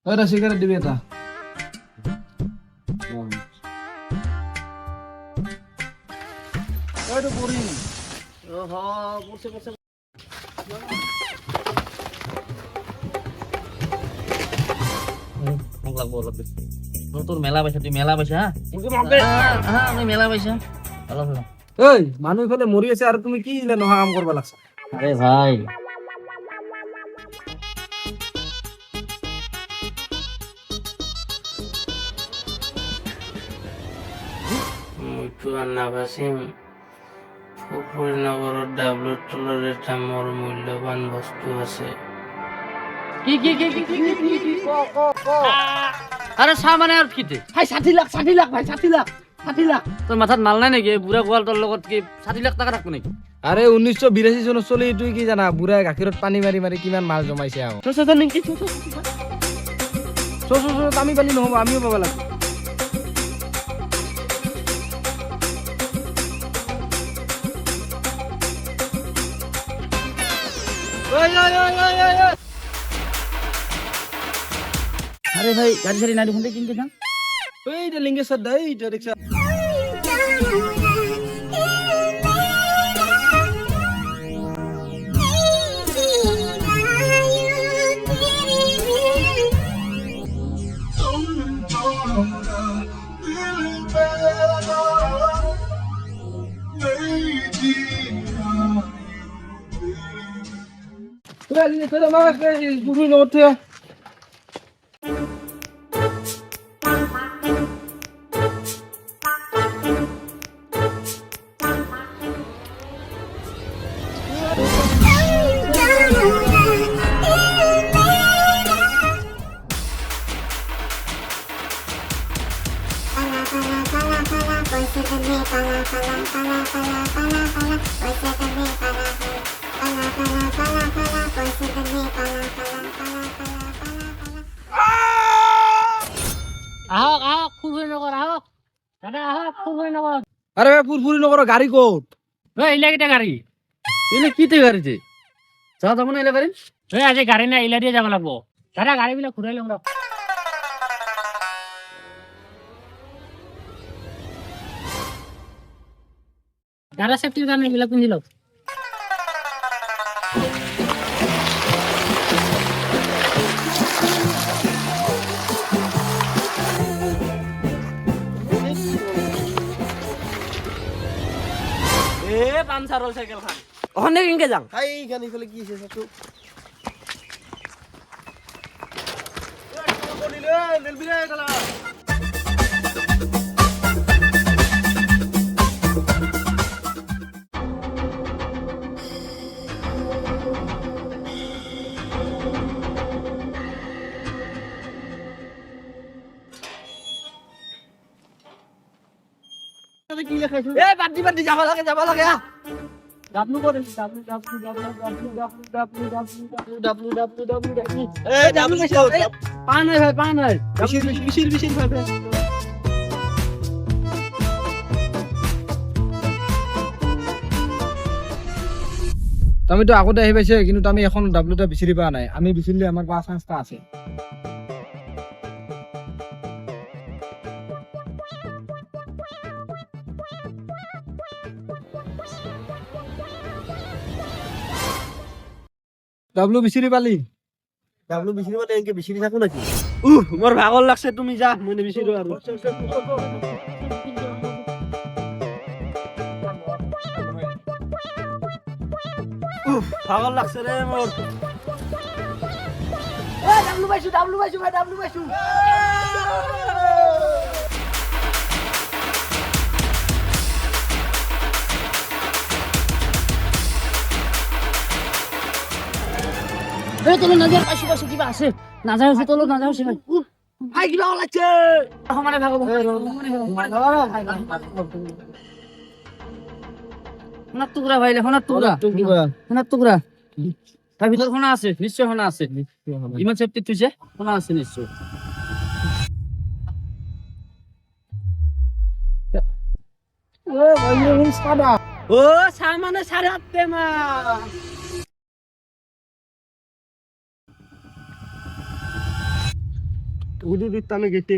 ওটা সিগারেট দিবি এটা ওইটা পড়ি ওহো পড়ছে পড়ছে লাগবো লাগবে তোর মেলা পয়সা তুই মেলা পয়সা হ্যাঁ হ্যাঁ আমি মেলা পয়সা ভালো ভালো এই মানুষ ফেলে মরি আছে আর তুমি কি নহা কাম করবা লাগছ আরে ভাই মুটু আন্নাবাসিম ফুফুরিনগরের ডাবলুর তলের এটা মোর মূল্যবান বস্তু আছে। কি কি কি কি কি কি কি ক আরে সামানে আর কিতে ভাই 60 লাখ ভাই 60 লাখ তোর মাথাত মাল নাই নাকি বুড়া গোয়াল তোর লগত কি 60 লাখ টাকা রাখবো নাকি আরে 1982 চনত চলি তুই কি জানা বুঢ়া গাখীৰত পানী মাৰি মাৰি কিমান মাল জমাইছে আও আমি পালি নহব আমিও পাব লাগিব আরে ভাই গাড়ি সারি না দেখুন কিনতে যান এইটা লিঙ্গেশ্বর দা এইটা রিক্সা Pero más que guru no te আহক আহক ফুলফুরিনগর আহক দাদা আহক ফুলফুরিনগর আরে ভাই ফুরফুরি নগর গাড়ি কোট ওই ইলাকিটা গাড়ি এনে কিতে গাড়িতে যা যাবো না ইলা গাড়ি ওই আজ গাড়ি না ইলা দিয়ে যাব লাগবো দাদা গাড়ি বিলা ঘুরাইলে আমরা দাদা সেফটির কারণে এগুলা পিন্ধিল এ পাঞ্চার হল সাইকেল খান ওখানে কিনকে যাম ভাই গানি ফেলে কি আছে সব এ বাদি যাব লাগে ডাবলু করে ডাবলু এ ডাবলু পান হয় ভাই পান হয় বিশির ভাই তুমি তো আগতে আহি পাইছে কিন্তু আমি এখন ডাবলুটা বিচাৰি পোৱা নাই আমি বিচাৰিলে আমাৰ পাঁচ চান্সটা আছে ডাবলু বিচাৰি পালি ডাবলু বিচিৰি মানে এনেকে বিচিৰি থাকো নাকি মোৰ ভাগৰ লাগছে তুমি যা মই নিবিচিৰো আৰু ভাগৰ লাগছে ৰে মোৰ এ ডাবলু পাইছো ভাই ডাবলু পাইছো এ তোলো নাজার পাইছো কিবা আছে নাজার আছে তোলো নাজার আছে ভাই ভাই কিবা লাগছে আমারে ভাগো সোনার টুকরা ভাই সোনার টুকরা তার ভিতর সোনা আছে নিশ্চয় সোনা আছে ইমান সেফটি তুইছে সোনা আছে নিশ্চয় ও সামানে 8.5 মা উদু দিত আমি গেটে